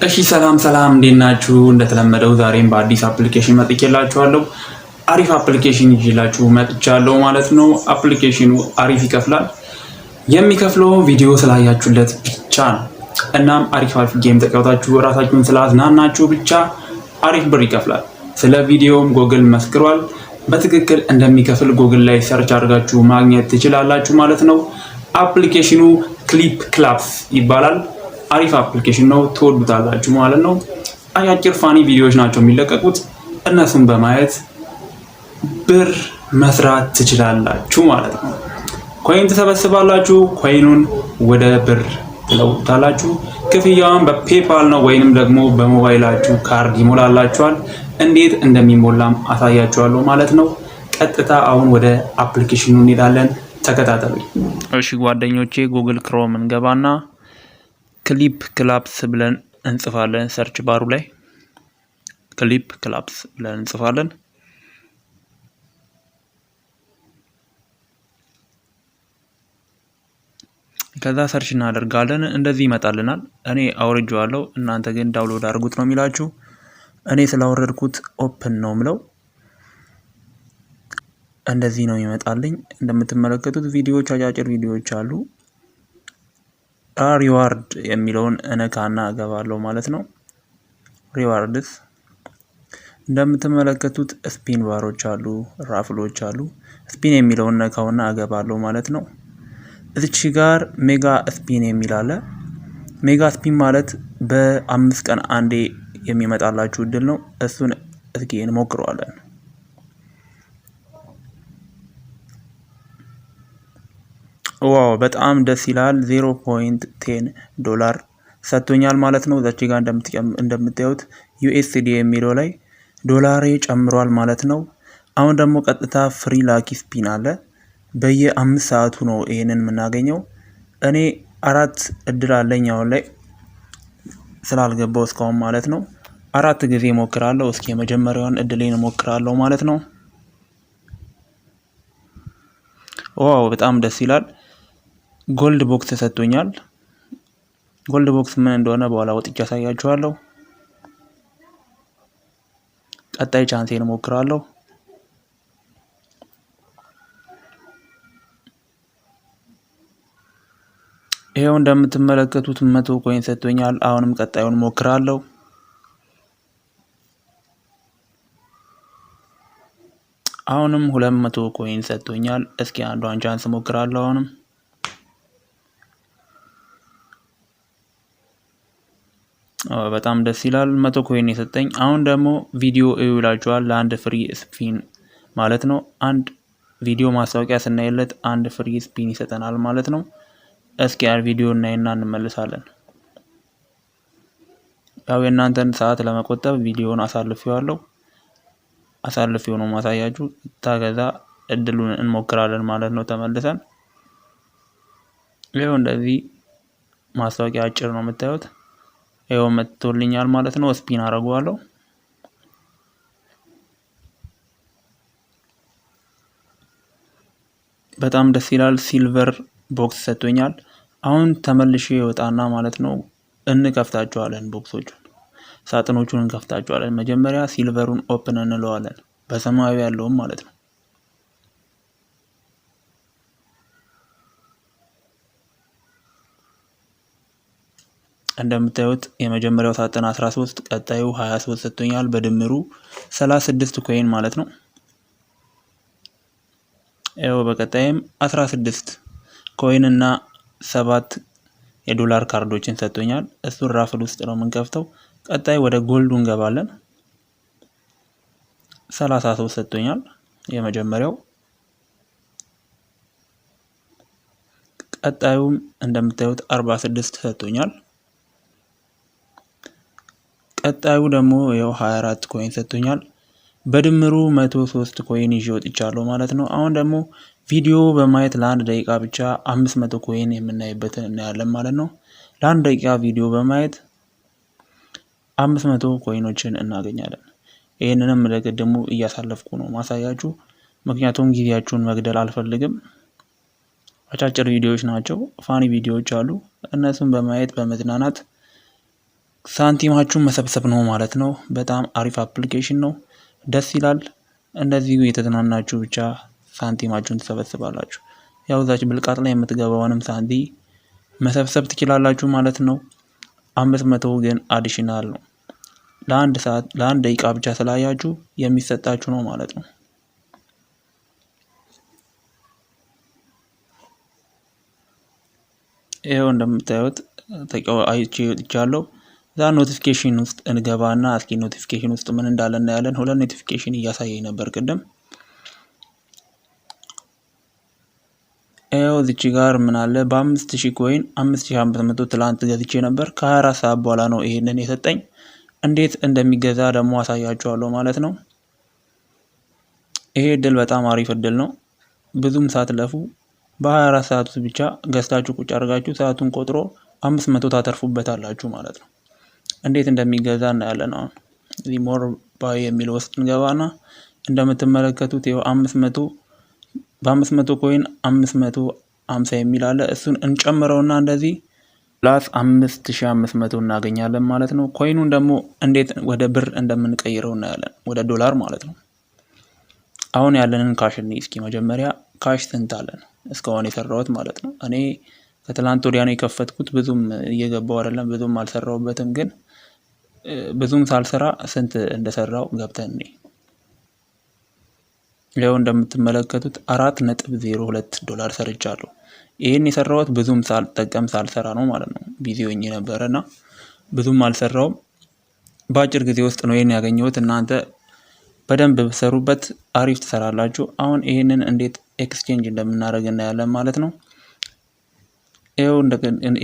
እሺ ሰላም እንዴት ናችሁ? እንደተለመደው ዛሬም በአዲስ አፕሊኬሽን መጥቼላችኋለሁ። አሪፍ አፕሊኬሽን ይዤላችሁ መጥቻለሁ ማለት ነው። አፕሊኬሽኑ አሪፍ ይከፍላል። የሚከፍለው ቪዲዮ ስላያችሁለት ብቻ ነው። እናም አሪፍ ጌም ተጫውታችሁ ራሳችሁን ስላዝናናችሁ ብቻ አሪፍ ብር ይከፍላል። ስለ ቪዲዮም ጎግል መስክሯል። በትክክል እንደሚከፍል ጎግል ላይ ሰርች አድርጋችሁ ማግኘት ትችላላችሁ ማለት ነው። አፕሊኬሽኑ ክሊፕክላፕስ ይባላል። አሪፍ አፕሊኬሽን ነው፣ ትወዱታላችሁ ማለት ነው። አጫጭር ፋኒ ቪዲዮዎች ናቸው የሚለቀቁት። እነሱን በማየት ብር መስራት ትችላላችሁ ማለት ነው። ኮይን ተሰበስባላችሁ፣ ኮይኑን ወደ ብር ትለውጣላችሁ። ክፍያውን በፔፓል ነው ወይንም ደግሞ በሞባይላችሁ ካርድ ይሞላላችኋል። እንዴት እንደሚሞላም አሳያችኋለሁ ማለት ነው። ቀጥታ አሁን ወደ አፕሊኬሽኑ እንሄዳለን። ተከታተሉኝ። እሺ ጓደኞቼ፣ ጉግል ክሮም እንገባና ክሊፕክላፕስ ብለን እንጽፋለን። ሰርች ባሩ ላይ ክሊፕክላፕስ ብለን እንጽፋለን። ከዛ ሰርች እናደርጋለን። እንደዚህ ይመጣልናል። እኔ አውርጄዋለሁ፣ እናንተ ግን ዳውንሎድ አድርጉት ነው የሚላችሁ። እኔ ስላወረድኩት ኦፕን ነው ምለው። እንደዚህ ነው ይመጣልኝ። እንደምትመለከቱት ቪዲዮዎች፣ አጫጭር ቪዲዮዎች አሉ። ሪዋርድ የሚለውን እነካና እገባለሁ ማለት ነው። ሪዋርድስ እንደምትመለከቱት ስፒን ባሮች አሉ፣ ራፍሎች አሉ። ስፒን የሚለውን ነካውና እገባለሁ ማለት ነው። እዚች ጋር ሜጋ ስፒን የሚል አለ። ሜጋ ስፒን ማለት በ5 ቀን አንዴ የሚመጣላችሁ እድል ነው። እሱን እስኪ እንሞክረዋለን። ዋው በጣም ደስ ይላል። 0.10 ዶላር ሰጥቶኛል ማለት ነው። እዛች ጋር እንደምታዩት ዩኤስዲ የሚለው ላይ ዶላሬ ጨምሯል ማለት ነው። አሁን ደግሞ ቀጥታ ፍሪ ላኪ ስፒን አለ። በየ5 ሰዓቱ ነው ይሄንን የምናገኘው። እኔ 4 እድል አለኝ አሁን ላይ ስላልገባው እስካሁን ማለት ነው። 4 ጊዜ ሞክራለሁ። እስኪ የመጀመሪያውን እድሌን ሞክራለሁ ማለት ነው። ዋው በጣም ደስ ይላል። ጎልድ ቦክስ ተሰጥቶኛል። ጎልድ ቦክስ ምን እንደሆነ በኋላ ወጥቼ ያሳያችኋለሁ። ቀጣይ ቻንሴን ሞክራለሁ። ይሄው እንደምትመለከቱት 100 ኮይን ሰጥቶኛል። አሁንም ቀጣዩን ሞክራለሁ። አሁንም 200 ኮይን ሰጥቶኛል። እስኪ አንዷን ቻንስ ሞክራለሁ። አሁንም በጣም ደስ ይላል። 100 ኮይን የሰጠኝ። አሁን ደግሞ ቪዲዮ ይውላችኋል ለአንድ ፍሪ ስፒን ማለት ነው። አንድ ቪዲዮ ማስታወቂያ ስናይለት አንድ ፍሪ ስፒን ይሰጠናል ማለት ነው። እስኪ ያን ቪዲዮ እናይና እንመለሳለን። ያው የእናንተን ሰዓት ለመቆጠብ ቪዲዮውን አሳልፌው ነው ማሳያችሁ። ታገዛ እድሉን እንሞክራለን ማለት ነው። ተመልሰን ይሄው እንደዚህ ማስታወቂያ አጭር ነው የምታዩት። ይሄው መጥቶልኛል ማለት ነው። ስፒን አደርገዋለሁ። በጣም ደስ ይላል። ሲልቨር ቦክስ ሰጥቶኛል። አሁን ተመልሼ ይወጣና ማለት ነው እንከፍታቸዋለን። ቦክሶቹን ሳጥኖቹን እንከፍታቸዋለን። መጀመሪያ ሲልቨሩን ኦፕን እንለዋለን፣ በሰማያዊ ያለውም ማለት ነው። እንደምታዩት የመጀመሪያው ሳጥን 13፣ ቀጣዩ 23 ሰጥቶኛል። በድምሩ 36 ኮይን ማለት ነው። ያው በቀጣይም 16 ኮይን እና 7 የዶላር ካርዶችን ሰጥቶኛል። እሱን ራፍል ውስጥ ነው የምንከፍተው። ቀጣይ ወደ ጎልዱ እንገባለን። 33 ሰጥቶኛል የመጀመሪያው። ቀጣዩም እንደምታዩት 46 ሰጥቶኛል። ቀጣዩ ደግሞ ያው 24 ኮይን ሰጥቶኛል። በድምሩ 103 ኮይን ይዤ ወጥቻለሁ ማለት ነው። አሁን ደግሞ ቪዲዮ በማየት ለአንድ ደቂቃ ብቻ 500 ኮይን የምናይበትን እናያለን ማለት ነው። ለአንድ ደቂቃ ቪዲዮ በማየት 500 ኮይኖችን እናገኛለን። ይህንንም ለቅድሙ እያሳለፍኩ ነው ማሳያችሁ፣ ምክንያቱም ጊዜያችሁን መግደል አልፈልግም። አጫጭር ቪዲዮዎች ናቸው፣ ፋኒ ቪዲዮዎች አሉ። እነሱን በማየት በመዝናናት ሳንቲማችሁን መሰብሰብ ነው ማለት ነው። በጣም አሪፍ አፕሊኬሽን ነው፣ ደስ ይላል። እንደዚሁ የተዝናናችሁ ብቻ ሳንቲማችሁን ትሰበስባላችሁ። ያው እዛች ብልቃጥ ላይ የምትገባውንም ሳንቲ መሰብሰብ ትችላላችሁ ማለት ነው። 500 ግን አዲሽናል ነው። ለአንድ ሰዓት ለአንድ ደቂቃ ብቻ ስላያችሁ የሚሰጣችሁ ነው ማለት ነው። ይሄው እንደምታዩት አይቻለሁ። እዛ ኖቲፊኬሽን ውስጥ እንገባና እስኪ ኖቲፊኬሽን ውስጥ ምን እንዳለ እናያለን። ሁለት ኖቲፊኬሽን እያሳየኝ ነበር ቅድም። ይሄው እዚች ጋር ምን አለ በ5000 ኮይን 5500 ትላንት ገዝቼ ነበር። ከ24 ሰዓት በኋላ ነው ይሄንን የሰጠኝ። እንዴት እንደሚገዛ ደግሞ አሳያችኋለሁ ማለት ነው። ይሄ እድል በጣም አሪፍ እድል ነው። ብዙም ሳትለፉ በ24 ሰዓት ውስጥ ብቻ ገዝታችሁ ቁጭ አድርጋችሁ ሰዓቱን ቆጥሮ 500 ታተርፉበታላችሁ ማለት ነው። እንዴት እንደሚገዛ እናያለን። አሁን እዚህ ሞር ባይ የሚለው ውስጥ እንገባና እንደምትመለከቱት ይኸው 500 በ500 ኮይን 550 የሚል አለ። እሱን እንጨምረውና እንደዚህ ፕላስ 5500 እናገኛለን ማለት ነው። ኮይኑን ደግሞ እንዴት ወደ ብር እንደምንቀይረው እናያለን፣ ወደ ዶላር ማለት ነው። አሁን ያለንን ካሽ እንይ እስኪ። መጀመሪያ ካሽ ስንት አለን እስካሁን የሰራሁት ማለት ነው። እኔ ከትላንት ወዲያ ነው የከፈትኩት፣ ብዙም እየገባው አይደለም፣ ብዙም አልሰራሁበትም። ግን ብዙም ሳልሰራ ስንት እንደሰራው ገብተን እንይ። ይኸው እንደምትመለከቱት 4.02 ዶላር ሰርቻለሁ። ይሄን የሰራሁት ብዙም ሳልጠቀም ሳልሰራ ነው ማለት ነው። ቢዚ ሆኜ ነበርና ብዙም አልሰራውም። በአጭር ጊዜ ውስጥ ነው ይሄን ያገኘሁት። እናንተ በደንብ ብትሰሩበት አሪፍ ትሰራላችሁ። አሁን ይሄንን እንዴት ኤክስቼንጅ እንደምናደርግ እናያለን ማለት ነው። ይኸው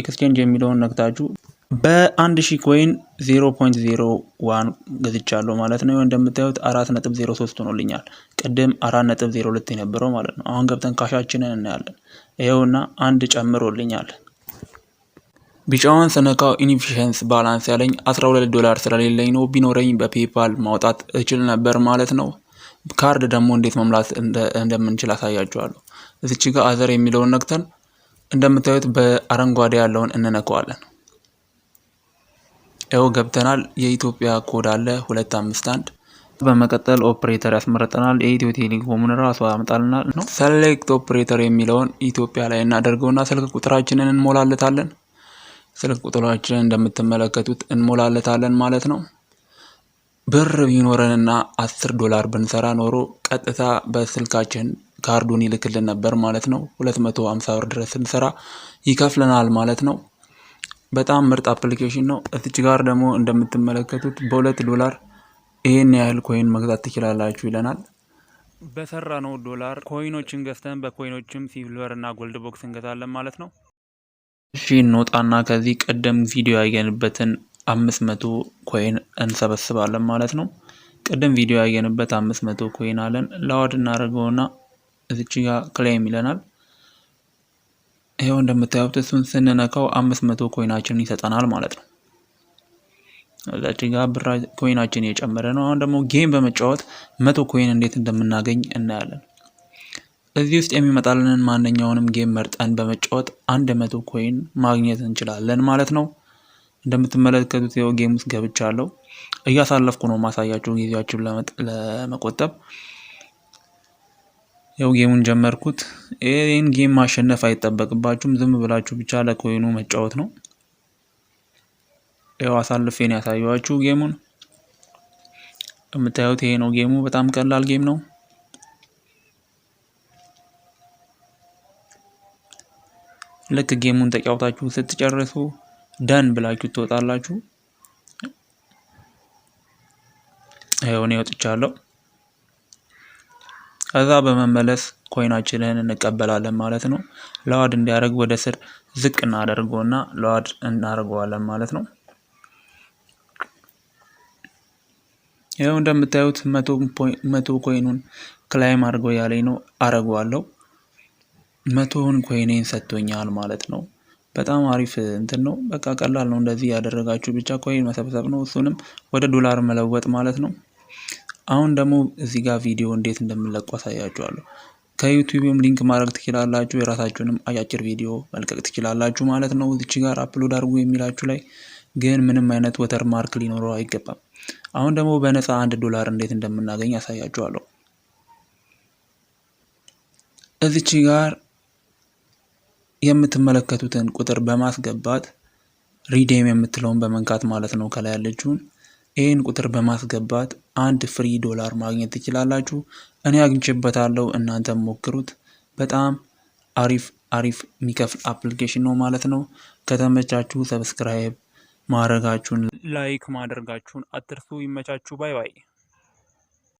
ኤክስቼንጅ የሚለውን ነክታችሁ በ1000 ኮይን 0.01 ገዝቻለሁ ማለት ነው። እንደምታዩት 4.03 ሆኖልኛል። ቅድም 4.02 የነበረው ማለት ነው። አሁን ገብተን ካሻችንን እናያለን። ይኸውና አንድ ጨምሮልኛል። ቢጫውን ስነካው ኢንፊሸንስ ባላንስ ያለኝ 12 ዶላር ስለሌለኝ ነው። ቢኖረኝ በፔፓል ማውጣት እችል ነበር ማለት ነው። ካርድ ደግሞ እንዴት መምላት እንደምንችል አሳያችኋለሁ። እዚች ጋር አዘር የሚለውን ነክተን እንደምታዩት በአረንጓዴ ያለውን እንነካዋለን። ይኸው ገብተናል። የኢትዮጵያ ኮድ አለ 251። በመቀጠል ኦፕሬተር ያስመርጠናል። የኢትዮ ቴሌኮምን ራሱ ያመጣልናል ነው። ሰሌክት ኦፕሬተር የሚለውን ኢትዮጵያ ላይ እናደርገውና ስልክ ቁጥራችንን እንሞላለታለን። ስልክ ቁጥራችንን እንደምትመለከቱት እንሞላለታለን ማለት ነው። ብር ቢኖረንና 10 ዶላር ብንሰራ ኖሮ ቀጥታ በስልካችን ካርዱን ይልክልን ነበር ማለት ነው። 250 ብር ድረስ ስንሰራ ይከፍለናል ማለት ነው። በጣም ምርጥ አፕሊኬሽን ነው። እዚች ጋር ደግሞ እንደምትመለከቱት በ2 ዶላር ይሄን ያህል ኮይን መግዛት ትችላላችሁ ይለናል። በሰራነው ዶላር ኮይኖችን ገዝተን በኮይኖችም ሲልቨር እና ጎልድ ቦክስ እንገዛለን ማለት ነው። እሺ እንወጣና ከዚህ ቀደም ቪዲዮ ያየንበትን 500 ኮይን እንሰበስባለን ማለት ነው። ቀደም ቪዲዮ ያየንበት 500 ኮይን አለን። ላውድ እናደርገውና እዚች ጋር ክሌም ይለናል። ይሄው እንደምታዩት እሱን ስንነካው 500 ኮይናችንን ይሰጠናል ማለት ነው። እዛች ጋር ብር ኮይናችን እየጨመረ ነው። አሁን ደግሞ ጌም በመጫወት 100 ኮይን እንዴት እንደምናገኝ እናያለን። እዚህ ውስጥ የሚመጣልንን ማንኛውንም ጌም መርጠን በመጫወት 100 ኮይን ማግኘት እንችላለን ማለት ነው። እንደምትመለከቱት ይኸው ጌም ውስጥ ገብቻለሁ። እያሳለፍኩ ነው ማሳያችሁ ጊዜያችሁን ለመቆጠብ። ያው ጌሙን ጀመርኩት። ይሄን ጌም ማሸነፍ አይጠበቅባችሁም፣ ዝም ብላችሁ ብቻ ለኮይኑ መጫወት ነው። ያው አሳልፌን ያሳየኋችሁ ጌሙን የምታዩት ይሄ ነው ጌሙ። በጣም ቀላል ጌም ነው። ልክ ጌሙን ተጫውታችሁ ስትጨርሱ ደን ብላችሁ ትወጣላችሁ። ይኸው እኔ ወጥቻለሁ። ከዛ በመመለስ ኮይናችንን እንቀበላለን ማለት ነው። ላውድ እንዲያደርግ ወደ ስር ዝቅ እናደርገውና ላውድ እናደርገዋለን ማለት ነው። ይኸው እንደምታዩት 100 ኮይኑን ክላይም አድርገው ያለኝ ነው። አረጋዋለሁ። 100ውን ኮይኔን ሰጥቶኛል ማለት ነው። በጣም አሪፍ እንትን ነው። በቃ ቀላል ነው። እንደዚህ ያደረጋችሁ ብቻ ኮይን መሰብሰብ ነው። እሱንም ወደ ዶላር መለወጥ ማለት ነው። አሁን ደግሞ እዚህ ጋር ቪዲዮ እንዴት እንደምንለቁ አሳያችኋለሁ። ከዩቲዩብም ሊንክ ማድረግ ትችላላችሁ። የራሳችሁንም አጫጭር ቪዲዮ መልቀቅ ትችላላችሁ ማለት ነው። እዚች ጋር አፕሎድ አድርጉ የሚላችሁ ላይ ግን ምንም አይነት ወተር ማርክ ሊኖረው አይገባም። አሁን ደግሞ በነፃ $1 እንዴት እንደምናገኝ ያሳያችኋለሁ። እዚች ጋር የምትመለከቱትን ቁጥር በማስገባት ሪዴም የምትለውን በመንካት ማለት ነው ከላይ ያለችውን ይህን ቁጥር በማስገባት $1 ፍሪ ማግኘት ትችላላችሁ። እኔ አግኝቼበታለሁ፣ እናንተም ሞክሩት። በጣም አሪፍ የሚከፍል አፕሊኬሽን ነው ማለት ነው። ከተመቻችሁ ሰብስክራይብ ማድረጋችሁን ላይክ ማድረጋችሁን አትርሱ። ይመቻችሁ። ባይ ባይ።